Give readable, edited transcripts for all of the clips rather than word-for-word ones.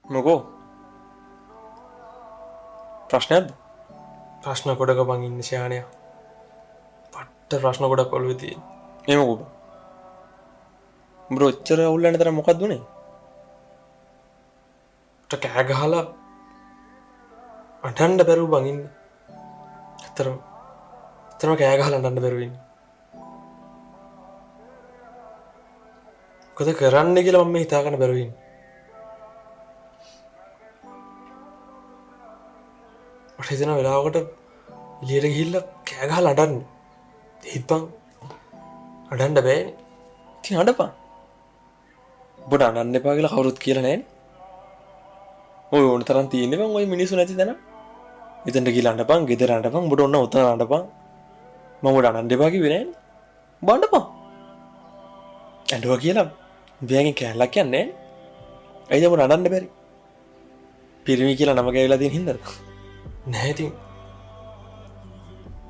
මොකෝ ප්‍රශ්නයක්ද? ප්‍රශ්න ගොඩක බං ඉන්න ශයානය පට්ට ප්‍රශ්න ගොඩක් ඔළුවේ තියෙන. ඒ මොකෝ බං? උඹට ඔච්චර අවුල් වෙන තරම් මොකක්ද උනේ? මට කෑ ගහලා අඬන්න බැරුව බං ඉන්නේ. ඇත්තටම කෑ ගහලා අඬන්න බැරුව ඉන්නේ. මොකද කරන්න කියලා මම හිතා ගන්න බැරුව ඉන්නේ. මට හිතෙන වෙලාවකට එළියට ගිහිල්ලා කෑ ගහලා අඬන්න. ඒත් බං අඬන්න බෑනේ. ඉතින් අඬපන්. උඹට අඬන්න එපා කියලා කවුරුත් කියලා නැහැනේ. ඔය ඕන තරම් තියෙන්නේ බං ඔය මිනිස්සු නැති තැන. එතනට ගිහලා අඬපන්, ගෙදර අඬපන්, උඹට ඔන්න උතන අඬපන්. මම උඹට අඬන්න එපා කිව්වේ නෑනේ. උඹ අඬපන්. ඇඬුවා කියලා බෑගෙන් කෑල්ලක් කියන්නේ නෑනේ. ඇයිද උඹට අඬන්න බැරි? පිරිමි කියලා නම ගෑවිලා තියෙන හින්දාද? නැහැ ඉතින්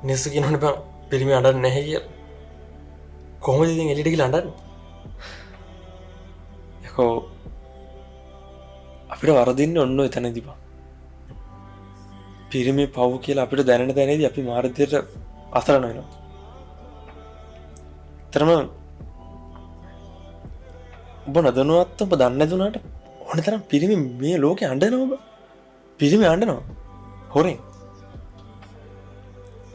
මිනිස්සු කියනවනේ බං පිරිමි අඬන්නේ නැහැ කියලා. කොහොමද ඉතින් එළියට ගිහලා අඬන්නේ? යකෝ අපිට වරදින්නේ ඔන්න ඔය තැනදී බං. පිරිමි පව් කියලා අපිට දැනෙන තැනදී අපි මාර්ගයට අසරණ වෙනවා. තරම ඔබ නදනුවත් ඔබ දන්නේ නැතුණාට ඕන තරම් පිරිමි මේ ලෝකේ අඬනවා ඔබ. පිරිමි අඬනවා. හොරෙන්.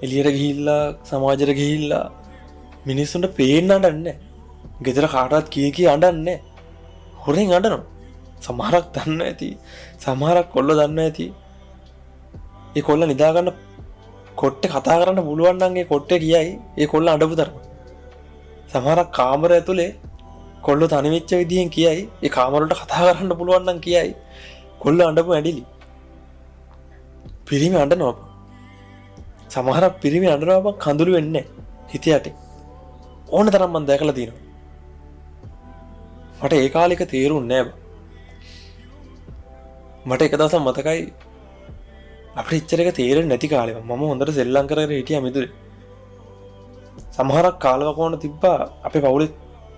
එළියට ගිහිල්ලා සමාජයට ගිහිල්ලා මිනිස්සුන්ට පේන්න අඬන්නේ නැහැ. ගෙදර කාටවත් කී අඬන්නේ නැහැ. හොරෙන් අඬනවා. සමහරක් දන්නවා ඇති. සමහරක් කොල්ල දන්නවා ඇති. ඒ කොල්ල නිදාගන්න කොට්ටේ කතා කරන්න පුළුවන් නම් ඒ කොට්ටේ කියයි ඒ කොල්ල අඬපු තරම. සමහරක් කාමරය ඇතුලේ කොල්ල තනි වෙච්ච විදිහෙන් කියයි ඒ කාමර වලට කතා කරන්න පුළුවන් නම් කියයි කොල්ල අඬපු ඇඬිලි. පිරිමි අඬනවා. සමහරක් පිරිමි අඬනවා බං කඳුළු වෙන්නේ හිත යටේ. ඕන තරම් මම දැකලා තියෙනවා. මට ඒ කාලෙක තේරුන්නේ නැහැ. මට එක දවසක් මතකයි අපිට ඉච්චර එක තේරෙන්නේ නැති කාලේ මම හොඳට සෙල්ලම් කරගෙන හිටියා මිදුලේ. සමහරක් කාලවකෝණ තිබ්බා අපේ පවුලේ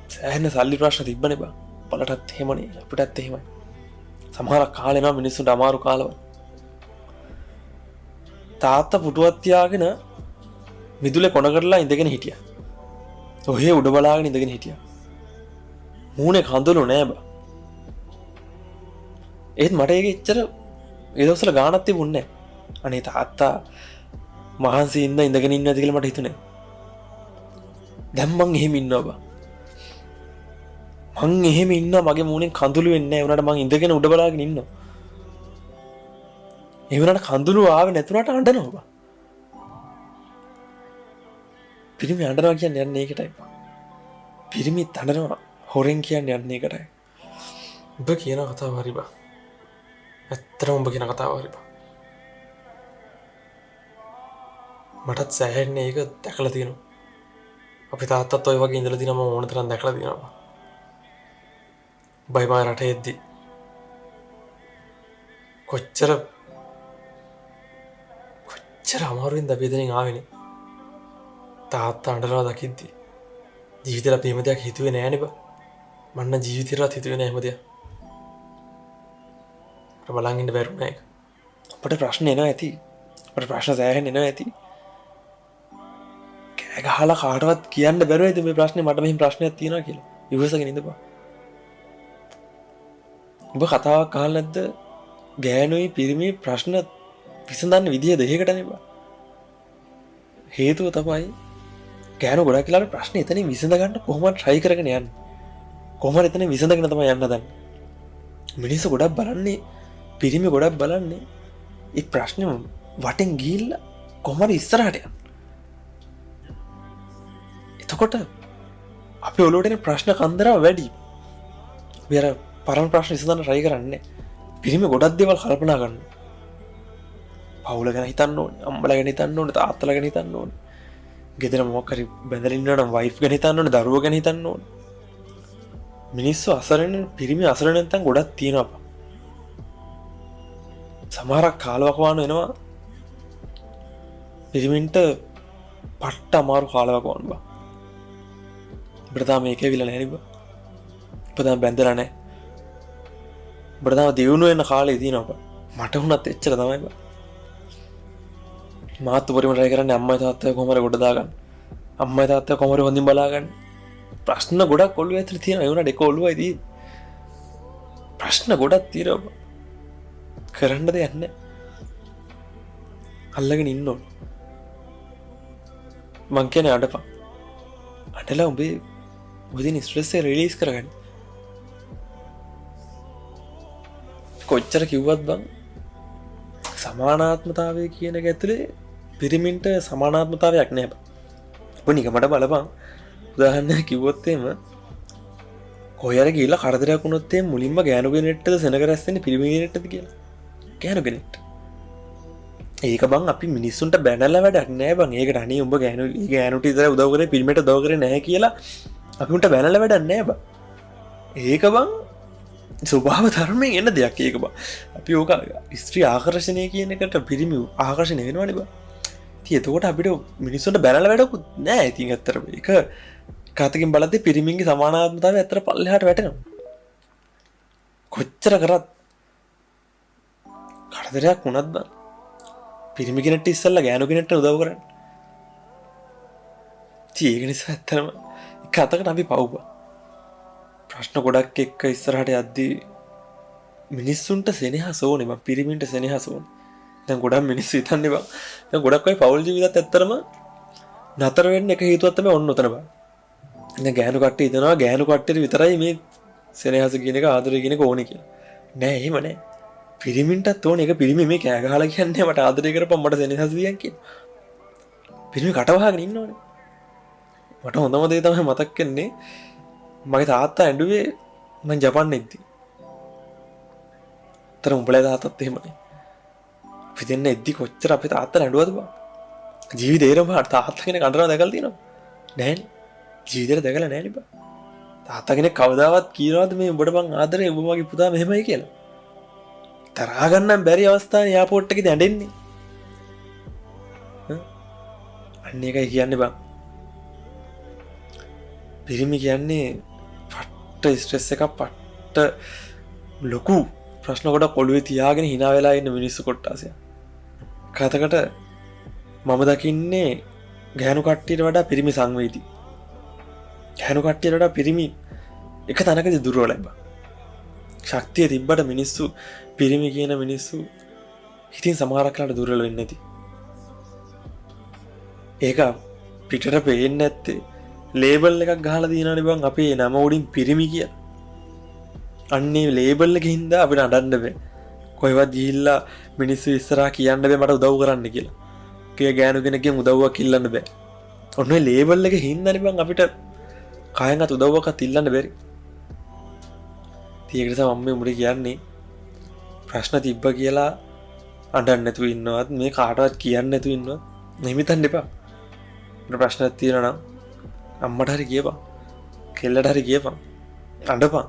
සෑහෙන සල්ලි ප්‍රශ්න තිබ්බනේ බං. බලටත් එහෙමනේ අපිටත් එහෙමයි. සමහරක් කාලේ නම් මිනිස්සුන්ට අමාරු කාලවල. තාත්තා පුටුවක් තියාගෙන මිදුලේ කොන කරලා ඉඳගෙන හිටියා. ඔහේ උඩ බලාගෙන ඉඳගෙන හිටියා. මූණේ කඳුළු නෑ බං. ඒත් මට ඒක එච්චර ඒ දවස්වල ගාණක් තිබුණේ නෑ. අනේ තාත්තා මහන්සි ඉඳගෙන ඉන්නවද කියලා මට හිතුනේ. දැන් මං එහෙම ඉන්නවා බං. මං එහෙම ඉන්නවා මගේ මූණෙන් කඳුළු වෙන්නේ නෑ. උනාට මං ඉඳගෙන උඩ බලාගෙන ඉන්නවා. ඒ වුණාට කඳුළු ආවේ නැතුණාට අඬනවා බං. පිරිමි අඬනවා කියන්නේ යන්නේ ඒකටයි. පිරිමි අඬනවා හොරෙන් කියන්නේ යන්නේ ඒකටයි. ඔබ කියන කතාව හරි බං. ඇත්තටම ඔබ කියන කතාව හරි බං. මටත් සෑහෙන්නේ ඒක දැකලා තියෙනවා. අපි තාත්තත් ඔය වගේ ඉඳලා තියෙනවා මම ඕන තරම් දැකලා තියෙනවා. බයි මා රටේ එද්දි කොච්චර අමාරුවෙන්ද අපි එතනින් ආවෙනේ. තාත්තා අඬනවා දකිද්දි ජීවිතේට අපි එහෙම දෙයක් හිතුවේ නෑනේ බං. මන්න ජීවිතේටවත් හිතුවේ නෑ එහෙම දෙයක්. අපිට බලන් ඉන්න බැරුණා ඒක. අපිට ප්‍රශ්න එනවා ඇති. අපිට ප්‍රශ්න සෑහෙන එනවා ඇති. කෑ ගහලා කාටවත් කියන්න බැරුව ඇති මේ ප්‍රශ්නේ මට මෙහෙම ප්‍රශ්නයක් තියෙනවා කියලා. ඉවසගෙන ඉඳපන්. ඔබ කතාවක් අහලා නැද්ද? ගෑනුයි පිරිමි ප්‍රශ්න විසඳන්න විදිය දෙකකටනේ බං. හේතුව තමයි ගෑනු ගොඩක් වෙලාවට ප්‍රශ්නේ එතනින් විසඳ ගන්න කොහොමද try කරගෙන යන්නේ. කොහොමද එතනින් විසඳගෙන තමයි යන්න හදන්නේ. මිනිස්සු ගොඩක් බලන්නේ පිරිමි ගොඩක් බලන්නේ ඒ ප්‍රශ්නේ වටෙන් ගිහිල්ලා කොහොමද ඉස්සරහට යන්නේ. එතකොට අපේ ඔලුවට එන ප්‍රශ්න කන්දරාව වැඩි. අපි අර පරණ ප්‍රශ්න විසඳන්න try කරන්නේ. පිරිමි ගොඩක් දේවල් කල්පනා කරනවා. පවුල ගැන හිතන්න ඕනේ, අම්මලා ගැන හිතන්න ඕනේ, තාත්තලා ගැන හිතන්න ඕනේ. ගෙදර මොකක් හරි බැඳලා ඉන්නවා නම් වයිෆ් ගැන හිතන්න ඕනේ, දරුවෝ ගැන හිතන්න ඕනේ. මිනිස්සු අසරණ පිරිමි අසරණ නැත්නම් ගොඩක් තියෙනවා. සමහරක් කාලවකවානු එනවා. පිරිමින්ට පට්ට අමාරු කාලවකවානු බං. අපිට තාම මේක ඇවිල්ලා නැහැ නේ බං. අපිට තාම බැඳලා නැහැ. උඹට තාම දියුණු වෙන කාලේ තියෙනවා. මට වුණත් එච්චර තමයි බා. මාත් උපරිම try කරන්නේ අම්මයි තාත්තයි කොහමද ගොඩ දාගන්න. අම්මයි තාත්තයි කොහමද හොඳින් බලාගන්න. ප්‍රශ්න ගොඩක් ඔළුවේ ඇතුලේ තියෙනවා. ඒ වුණාට එක ඔළුවයි තියෙන්නේ. ප්‍රශ්න ගොඩක් තියෙනවා. කරන්න දෙයක් නැහැ. අල්ලගෙන ඉන්න ඕන. මං කියන්නේ අඬපන්. අඬලා උඹේ උදින ස්ට්‍රෙස් එක රිලීස් කරගන්න. කොච්චර කිව්වත් බං සමානාත්මතාවය කියන එක ඇතුලේ පිරිමින්ට සමානාත්මතාවයක් නෑ බං. ඔබ නිකමට බලපන්. උදාහරණයක් කිව්වොත් එහෙම කොහේ හරි ගිහිල්ලා කරදරයක් වුණොත් එහෙම මුලින්ම ගෑනු කෙනෙක්ටද සෙනග රැස් වෙන්නේ පිරිමි කෙනෙක්ටද කියලා. ගෑනු කෙනෙක්ට. ඒක බං අපි මිනිස්සුන්ට බැනලා වැඩක් නෑ බං. ඒකට අනේ උඹ ගෑනුට ඉතර උදව් කරේ පිරිමිට උදව් කරේ නැහැ කියලා අපි උන්ට බැනලා වැඩක් නෑ බං. ඒක බං ස්වභාව ධර්මයෙන් එන දෙයක් ඒක බං. අපි ඕක ස්ත්‍රී ආකර්ෂණය කියන එකට පිරිමි ආකර්ෂණය වෙනවනේ බං. ඉතින් එතකොට අපිට මිනිස්සුන්ට බැනලා වැඩකුත් නෑ. ඉතින් ඇත්තටම ඒක කාතකින් බලද්දී පිරිමින්ගේ සමානාත්මතාවය ඇත්තට පල්ලෙහාට වැටෙනවා. කොච්චර කරත් කරදරයක් වුණත් බං පිරිමි කෙනෙක්ට ඉස්සෙල්ලා ගෑනු කෙනෙක්ට උදව් කරන්න. ඉතින් ඒක නිසා ඇත්තටම එක අතකට අපි පව් බං. ප්‍රශ්න ගොඩක් එක්ක ඉස්සරහට යද්දී මිනිස්සුන්ට සෙනෙහස ඕනේ බං. පිරිමින්ට සෙනෙහස ඕනේ. දැන් ගොඩක් මිනිස්සු හිතන්නේ බං. දැන් ගොඩක් අය පෞල් ජීවිතත් ඇත්තටම නතර වෙන්න එක හේතුවක් තමයි ඔන්න ඔතන බං. දැන් ගෑනු කට්ටිය හිතනවා ගෑනු කට්ටියට විතරයි මේ සෙනෙහස කියන එක ආදරය කියන එක ඕනේ කියලා. නෑ එහෙම නෑ. පිරිමින්ටත් ඕනේ. ඒක පිරිමි මේ කෑ ගහලා කියන්නේ මට ආදරය කරපම් මට සෙනෙහස දියන් කියන. පිරිමි කටවහගෙන ඉන්නවනේ. මට හොඳම දේ තමයි මතක් වෙන්නේ මගේ තාත්තා ඇඬුවේ මම ජපාන් එද්දි. තර උඹලා තාත්තත් එහෙමනේ. අපි දෙන්න එද්දි කොච්චර අපේ තාත්තා ඇඬුවද බං. ජීවිතේරම තාත්තා කෙනෙක් අඬනවා දැකලා තියෙනවද? නෑනේ. ජීවිතේට දැකලා නෑනේ බං. තාත්තා කෙනෙක් කවදාවත් කියනවාද මේ උඹට මං ආදරේ උඹ මගේ පුතා මෙහෙමයි කියලා? තරහා ගන්න බැරි අවස්ථාවේ එයාපෝට් එකේදී ඇඬෙන්නේ. අන්න ඒකයි කියන්නේ බං. පිරිමි කියන්නේ පට්ට ස්ට්‍රෙස් එකක් පට්ට ලොකු ප්‍රශ්න ගොඩක් ඔළුවේ තියාගෙන hina වෙලා ඉන්න මිනිස්සු කොට්ටාසය. කතකට මම දකින්නේ ගෑනු කට්ටියට වඩා පිරිමි සංවේදී. ගෑනු කට්ටියට වඩා පිරිමි එක තැනකදී දුර්වලයි බං. ශක්තිය තිබ්බට මිනිස්සු පිරිමි කියන මිනිස්සු හිතින් සමහරක් වෙලාවට දුර්වල වෙන්නේ නැති. ඒක පිටට පේන්නේ නැත්තේ ලේබල් එකක් ගහලා දිනනනේ බං අපේ නම උඩින් පිරිමි කියලා. අන්නේ ලේබල් එකේ හින්දා අපිට අඬන්න බෑ. කොහෙවත් ගිහිල්ලා මිනිස්සු ඉස්සරහා කියන්න බෑ මට උදව් කරන්න කියලා. කිය ගෑනු කෙනෙක්ගෙන් උදව්වක් ඉල්ලන්න බෑ. ඔන්න ඔය ලේබල් එකේ හින්දානේ බං අපිට කායෙන්වත් උදව්වක්වත් ඉල්ලන්න බැරි. ඒක නිසා මම උඹට කියන්නේ ප්‍රශ්න තිබ්බ කියලා අඬන්න නැතුව ඉන්නවත් මේ කාටවත් කියන්න නැතුව ඉන්නවත් එහෙම හිතන්න එපා. ප්‍රශ්නක් තියෙනවා නම් අම්මට හරි කියපන්. කෙල්ලට හරි කියපන්. අඬපන්.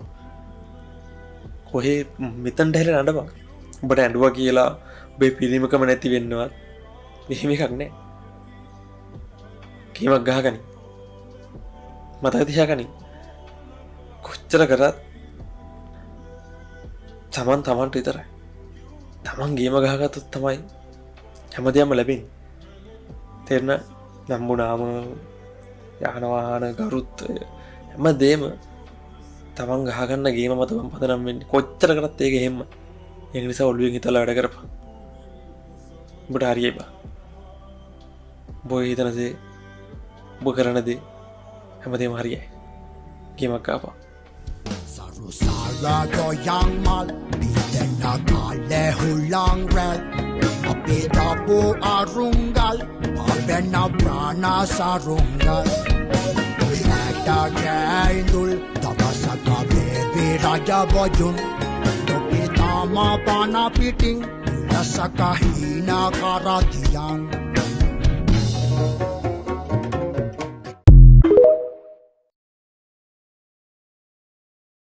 කොහේ මෙතනට හැලෙන අඬපන්. උඹට ඇඬුවා කියලා ඔබේ පිළිමකම නැති වෙන්නවත් මෙහෙම එකක් නැහැ. කීමක් ගහගනි. මතක තියාගනි. කොච්චර කරත් තමන්ට විතරයි. තමන් ගේම ගහගත්තොත් තමයි හැමදේම ලැබෙන්නේ. තේරෙන නම්බුනාම යාන වාහන ගරුත්වය හැමදේම තමන් ගහගන්න ගේම මත පදනම් වෙන්නේ. කොච්චර කරත් ඒක එහෙම. ඒක නිසා ඔළුවෙන් හිතලා වැඩ කරපන්. උඹට හරියයි බා. බොයි හිතන දේ ඔබ කරන දේ හැමදේම හරියයි. ගේමක් ගහපන්. Sarusara doyang mal Biden na kale hulang rel Apita po arungal Paben na prana sarungal Pinagda kaindul Tabasaka baby raja bojun Tokita mapana piting Lasaka hina karatiyang